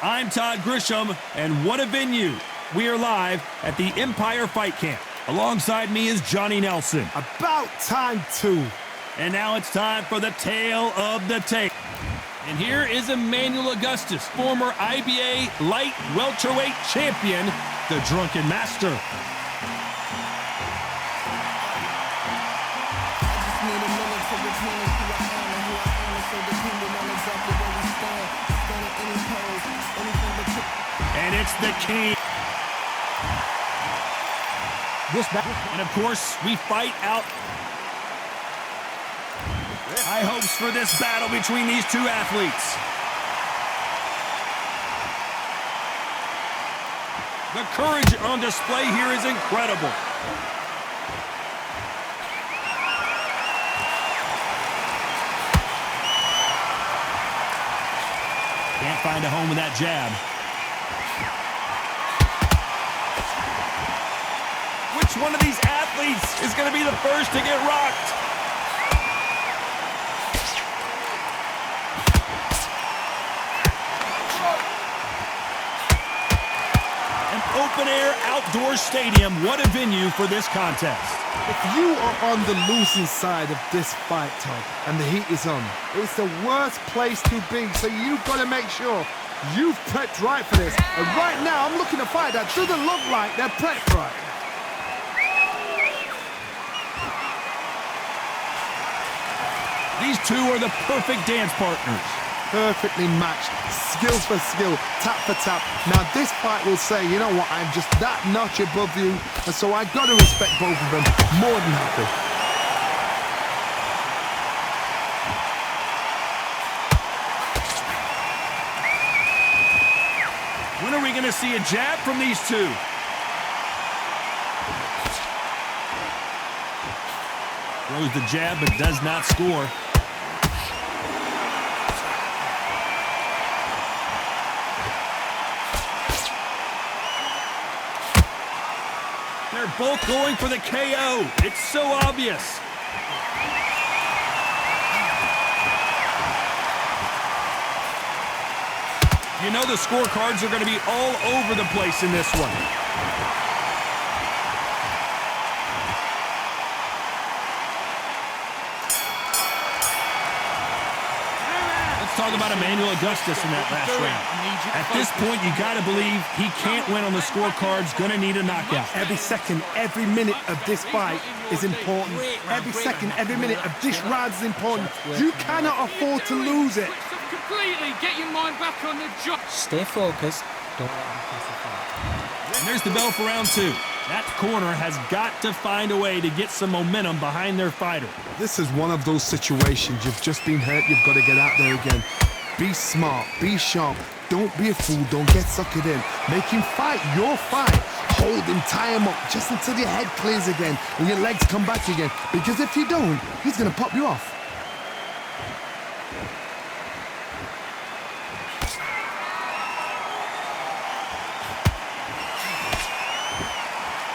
I'm Todd Grisham, and what a venue. We are live at the Empire Fight Camp. Alongside me is Johnny Nelson. About time, too. And now it's time for the tale of the tape. And here is Emmanuel Augustus, former IBA light welterweight champion, the Drunken Master. And it's the king. And of course, we fight out high hopes for this battle between these two athletes. The courage on display here is incredible. Can't find a home with that jab. Which one of these athletes is going to be the first to get rocked? An open-air outdoor stadium. What a venue for this contest. If you are on the losing side of this fight, Todd, and the heat is on, it's the worst place to be, so you've got to make sure you've prepped right for this. And right now, I'm looking at a fight that doesn't look like they're prepped right. These two are the perfect dance partners. Perfectly matched, skill for skill, tap for tap. Now this fight will say, you know what, I'm just that notch above you, and so I got to respect both of them more than happy. When are we going to see a jab from these two? Throws the jab but does not score. They're both going for the KO. It's so obvious. You know the scorecards are going to be all over the place in this one. Talk about Emmanuel Augustus in that last round. At this point, you got to believe he can't win on the scorecards, going to need a knockout. Every second, every minute of this fight is important. Every second, every minute of this round is important. You cannot afford to lose it. Completely get your mind back on the job. Stay focused. Don't let him pass the fight. And there's the bell for round two. That corner has got to find a way to get some momentum behind their fighter. This is one of those situations. You've just been hurt. You've got to get out there again. Be smart. Be sharp. Don't be a fool. Don't get suckered in. Make him fight your fight. Hold him. Tie him up just until your head clears again and your legs come back again. Because if you don't, he's going to pop you off.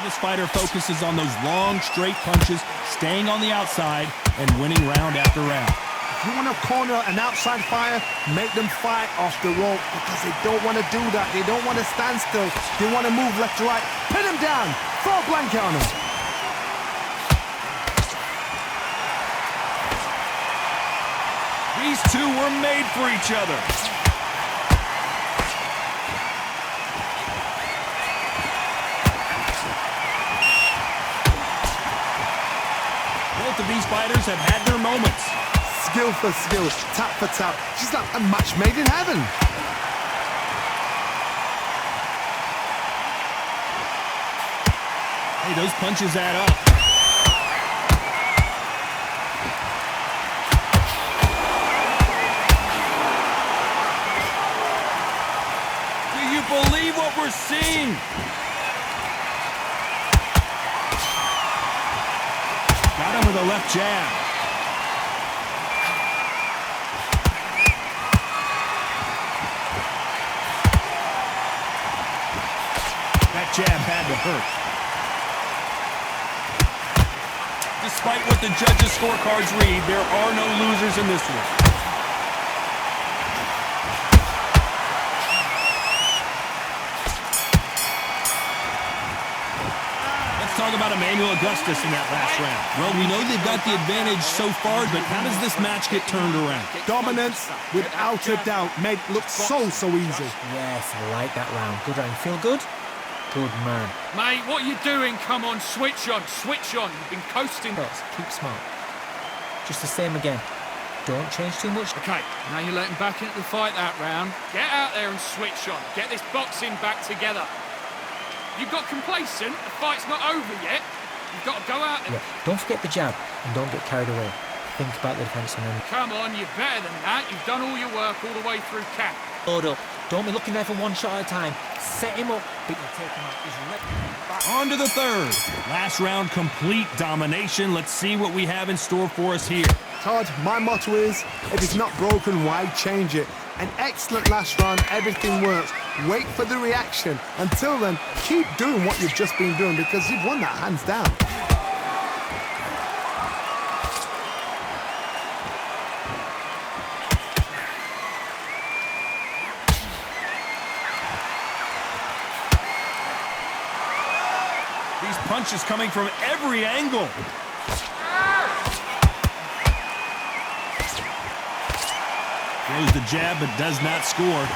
This fighter focuses on those long, straight punches, staying on the outside, and winning round after round. If you want to corner an outside fighter, make them fight off the rope because they don't want to do that. They don't want to stand still. They want to move left to right. Pin them down. Throw a blanket on them. These two were made for each other. Both of these fighters have had their moments. Skill for skill, tap for tap. She's like a match made in heaven. Hey, those punches add up. Do you believe what we're seeing? Got him with a left jab. That jab had to hurt. Despite what the judges' scorecards read, there are no losers in this one. talk about Emmanuel Augustus in that last round. Well, we know they've got the advantage so far, but how does this match get turned around? Dominance, without a doubt, made it look so easy. Yes, I like that round. Good round. Feel good? Good man. Mate, what are you doing? Come on, switch on, switch on. You've been coasting. Keep smart. Just the same again. Don't change too much. Okay, now you're letting back into the fight that round. Get out there and switch on. Get this boxing back together. You got complacent. The fight's not over yet. You've got to go out there. Yeah. Don't forget the jab and don't get carried away. Think about the defense and then Come on, you're better than that. You've done all your work all the way through camp. load up. Don't be looking there for one shot at a time. Set him up, but you take him out. He's ready. On to the third. Last round, complete domination. Let's see what we have in store for us here. Todd, my motto is, if it's not broken, why change it? An excellent last round, everything works. Wait for the reaction. Until then, keep doing what you've just been doing because you've won that hands down. These punches coming from every angle. Throws the jab, but does not score.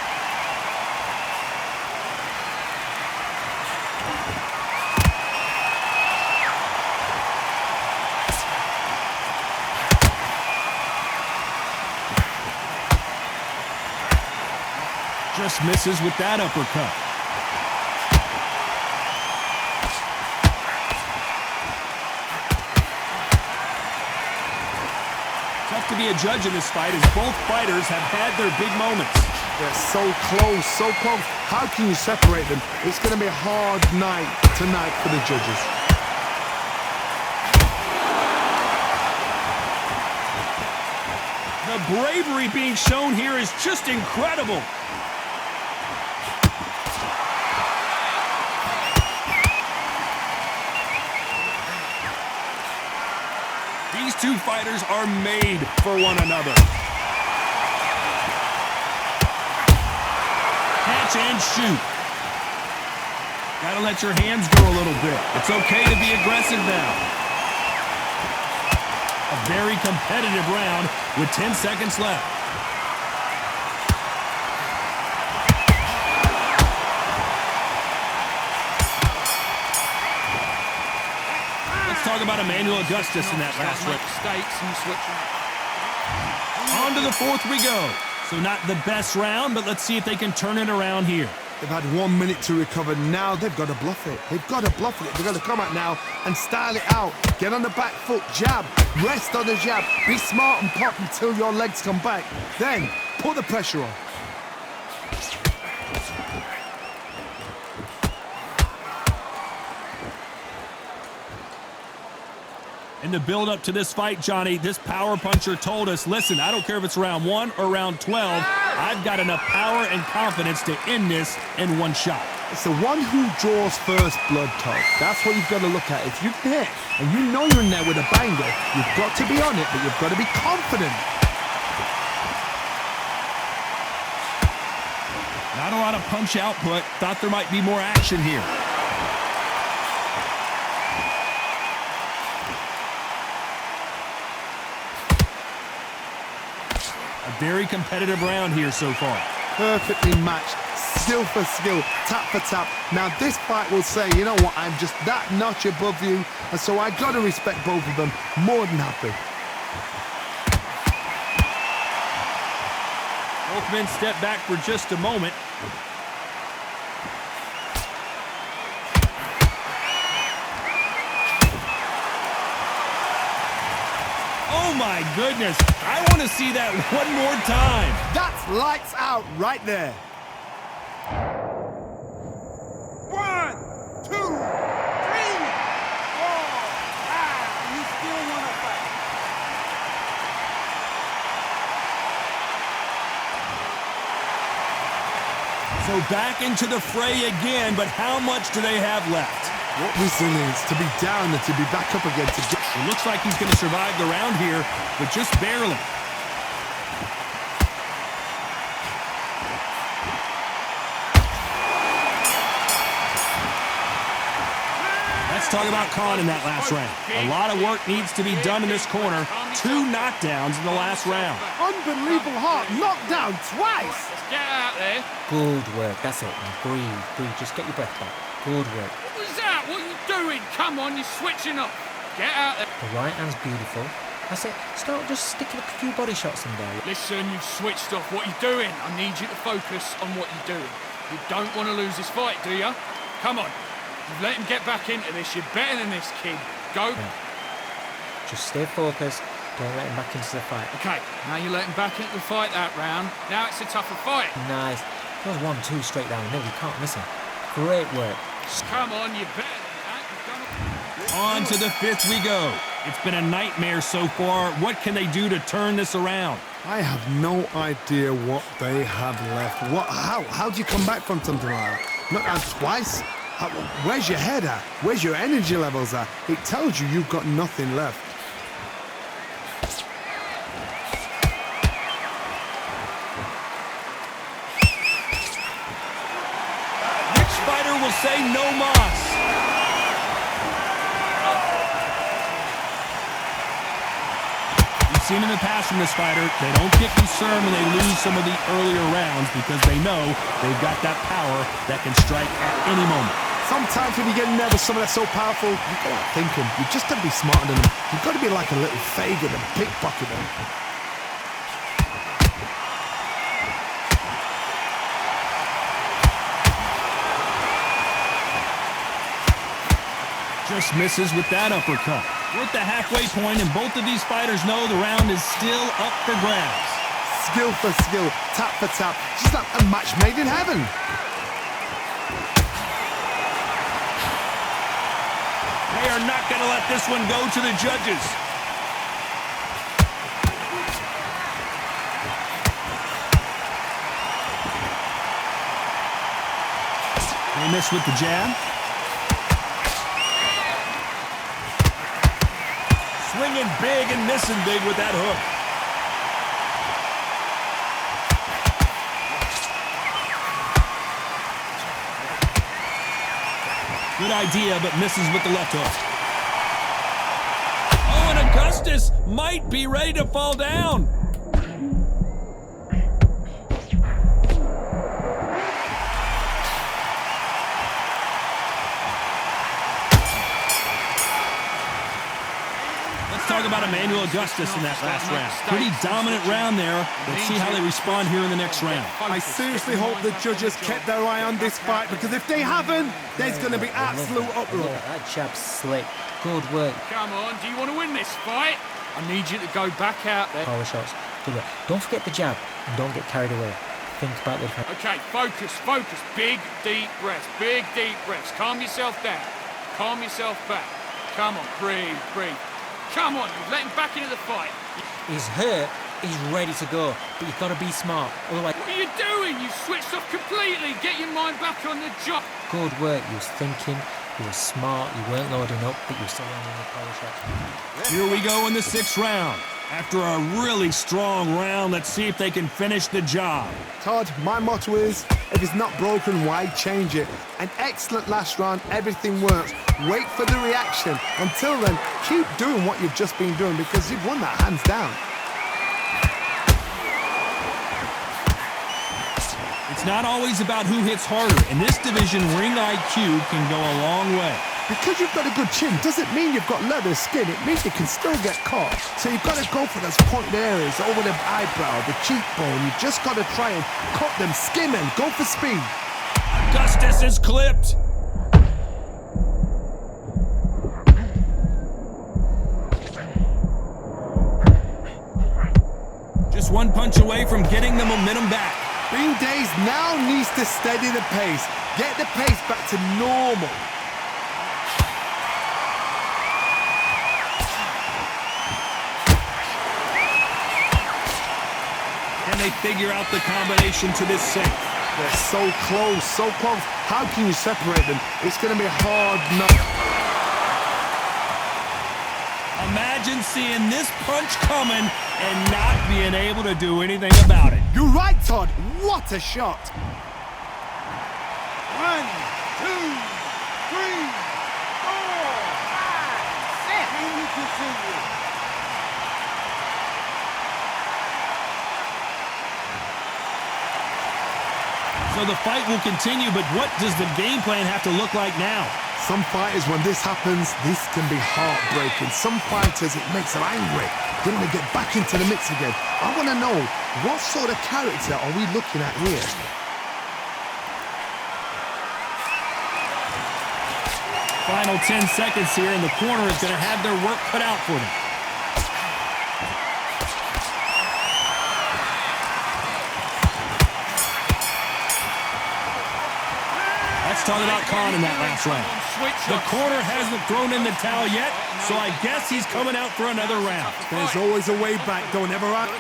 Just misses with that uppercut. Tough to be a judge in this fight as both fighters have had their big moments. They're so close, so close. How can you separate them? It's going to be a hard night tonight for the judges. The bravery being shown here is just incredible. These two fighters are made for one another. Catch and shoot. Gotta let your hands go a little bit. It's okay to be aggressive now. A very competitive round with 10 seconds left. Let's talk about Emmanuel Augustus in that last round. Mistakes and switching. On to the fourth we go. So not the best round, but let's see if they can turn it around here. They've had 1 minute to recover. Now they've got to bluff it. They've got to bluff it. They've got to come out now and style it out. Get on the back foot, jab, rest on the jab. Be smart and pop until your legs come back. Then put the pressure on. In the build-up to this fight, Johnny, this power puncher told us, listen, I don't care if it's round 1 or round 12, I've got enough power and confidence to end this in one shot. It's the one who draws first blood, Todd. That's what you've got to look at. If you hit and you know you're in there with a banger, you've got to be on it, but you've got to be confident. Not a lot of punch output. Thought there might be more action here. A very competitive round here so far. Perfectly matched, skill for skill, tap for tap. Now this fight will say, you know what, I'm just that notch above you, and so I got to respect both of them more than happy. Both men step back for just a moment. Oh my goodness, I want to see that one more time. That's lights out right there. 1, 2, 3, 4, 5. You still want to fight? So back into the fray again, but how much do they have left? What resilience to be down and to be back up again. It looks like he's going to survive the round here, but just barely. That's Let's talk about Khan in that last round. A lot of work needs to be done in this corner. 2 knockdowns in the last round. Unbelievable heart, knocked down twice. Let's get out there. Good work. That's it. Now breathe, breathe. Just get your breath back. Good work. What was that? What are you doing? Come on, you're switching up. Get out there. The right hand's beautiful. That's it. Start just sticking a few body shots in there. Listen, you've switched off. What are you doing? I need you to focus on what you're doing. You don't want to lose this fight, do you? Come on. You've let him get back into this. You're better than this, kid. Go. Yeah. Just stay focused. Don't let him back into the fight. Okay, now you let him back into the fight that round. Now it's a tougher fight. Nice. Those 1-2 straight down the middle. You can't miss him. Great work. Come on, you're better than that. You've done it. On to the 5th we go. It's been a nightmare so far. What can they do to turn this around? I have no idea what they have left. How do you come back from something like that? Not down twice? Where's your head at? Where's your energy levels at? It tells you you've got nothing left. Which fighter will say no mas? Seen in the past from this fighter, they don't get concerned when they lose some of the earlier rounds because they know they've got that power that can strike at any moment. Sometimes when you get nervous, someone that's so powerful, you've got to think him. You've just got to be smarter than him. You've got to be like a little Fagin and pickpocket him. Just misses with that uppercut. We're at the halfway point, and both of these fighters know the round is still up for grabs. Skill for skill, tap for tap. Just like a match made in heaven. They are not going to let this one go to the judges. They miss with the jab. Swinging big and missing big with that hook. Good idea, but misses with the left hook. Oh, and Augustus might be ready to fall down. Talk about Emmanuel Augustus in that last round. Pretty dominant round there. Let's see how they respond here in the next round. I seriously hope the judges kept their eye on this fight, because if they haven't, there's going to be absolute uproar. That jab's slick. Good work. Come on, do you want to win this fight? I need you to go back out there. Power shots. Good work. Don't forget the jab and don't get carried away. Think about the defense. Okay, focus, focus. Big, deep breaths. Big, deep breaths. Calm yourself down. Calm yourself back. Come on, breathe, breathe. Come on, you've let him back into the fight. He's hurt, he's ready to go, but you've got to be smart. Otherwise, what are you doing? You switched off completely. Get your mind back on the job. Good work. You was thinking, you were smart, you weren't loading up, but you were still landing the power shots. Here we go in the 6th round. After a really strong round, let's see if they can finish the job. Todd, my motto is, if it's not broken, why change it? An excellent last round, everything works. Wait for the reaction. Until then, keep doing what you've just been doing, because you've won that hands down. It's not always about who hits harder. In this division, ring IQ can go a long way. Because you've got a good chin doesn't mean you've got leather skin. It means you can still get caught. So you've got to go for those pointed areas over the eyebrow, the cheekbone. You've just got to try and cut them, skim them, go for speed. Augustus is clipped. Just one punch away from getting the momentum back. Bean Days now needs to steady the pace. Get the pace back to normal. Can they figure out the combination to this sink? They're so close, so close. How can you separate them? It's going to be hard enough. Imagine seeing this punch coming and not being able to do anything about it. You're right, Todd. What a shot. 1, 2, 3, 4. So the fight will continue, but what does the game plan have to look like now? Some fighters, when this happens, this can be heartbreaking. Some fighters, it makes them angry. They want to get back into the mix again. I want to know, what sort of character are we looking at here? Final 10 seconds here, and the corner is going to have their work cut out for them. Let's talk about Khan in that last round. The corner hasn't thrown in the towel yet, so I guess he's coming out for another round. There's always a way back, don't ever out.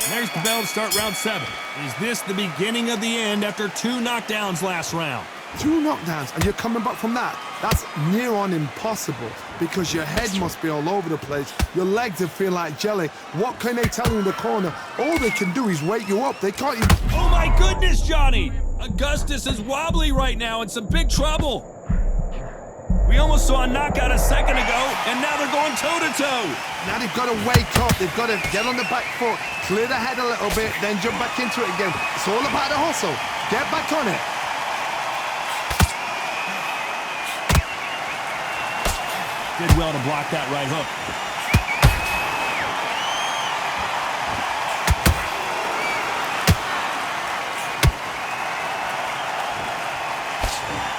There's the bell to start round 7. Is this the beginning of the end after 2 knockdowns last round? 2 knockdowns, and you're coming back from that? That's near on impossible, because your head must be all over the place. Your legs will feel like jelly. What can they tell you in the corner? All they can do is wake you up. They can't even... Oh my goodness, Johnny! Augustus is wobbly right now in some big trouble. We almost saw a knockout a second ago, and now they're going toe-to-toe. Now they've got to wake up. They've got to get on the back foot, clear the head a little bit, then jump back into it again. It's all about the hustle. Get back on it. Did well to block that right hook.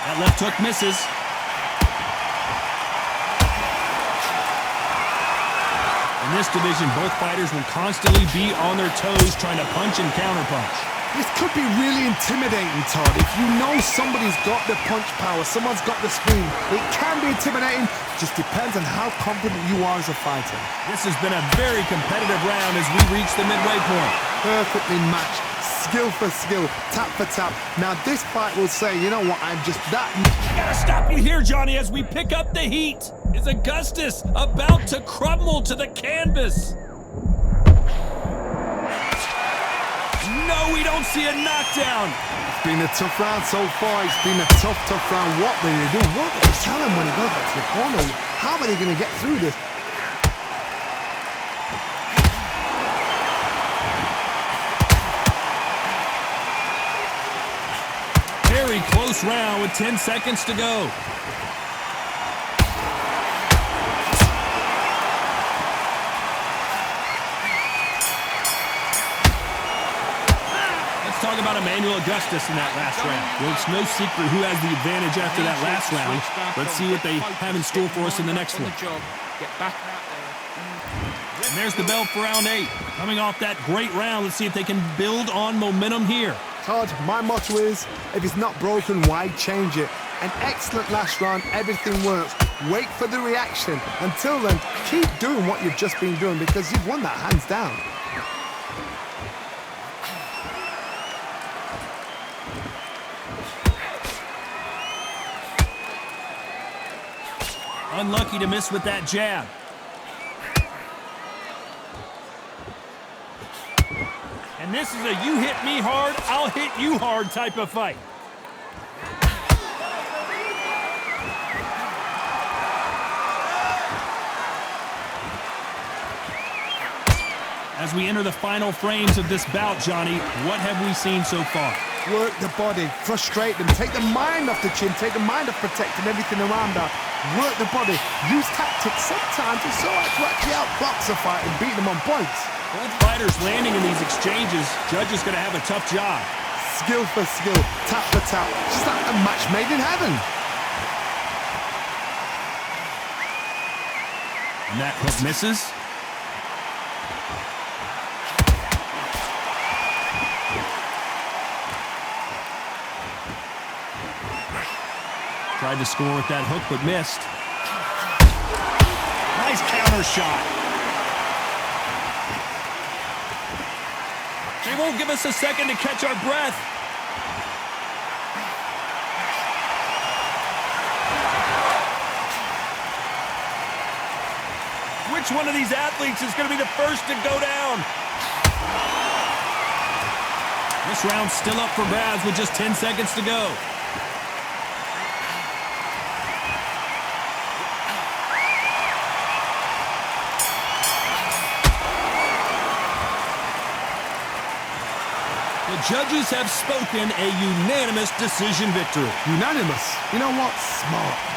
That left hook misses. In this division, both fighters will constantly be on their toes trying to punch and counterpunch. This could be really intimidating, Todd. If you know somebody's got the punch power, someone's got the speed, it can be intimidating. Just depends on how confident you are as a fighter. This has been a very competitive round as we reach the midway point. Perfectly matched, skill for skill, tap for tap. Now this fight will say, you know what, I'm just that... I gotta stop you here, Johnny, as we pick up the heat. Is Augustus about to crumble to the canvas? No, we don't see a knockdown. It's been a tough round so far. It's been a tough round. What will you do? What will you tell him when he goes back to the corner? How are they going to get through this? Very close round with 10 seconds to go. Talk about Emmanuel Augustus in that last round. Well, it's no secret who has the advantage after that last round. Let's see what they have in store for us in the next one. Get back out there. And there's the bell for round 8. Coming off that great round, let's see if they can build on momentum here. Todd, my motto is, if it's not broken, why change it? An excellent last round, everything works. Wait for the reaction. Until then, keep doing what you've just been doing because you've won that hands down. Unlucky to miss with that jab. And this is a you hit me hard, I'll hit you hard type of fight. As we enter the final frames of this bout, Johnny, what have we seen so far? Work the body, frustrate them, take the mind off the chin, take the mind off protecting everything around that. Work the body, use tactics. Sometimes it's so hard to actually outbox a fight and beat them on points. Both fighters landing in these exchanges, judges going to have a tough job. Skill for skill, tap for tap, just like a match made in heaven. And that hook misses. Tried to score with that hook, but missed. Nice counter shot. They won't give us a second to catch our breath. Which one of these athletes is going to be the first to go down? This round's still up for grabs with just 10 seconds to go. Good judges have spoken a unanimous decision victory. Unanimous. You know what? Smart.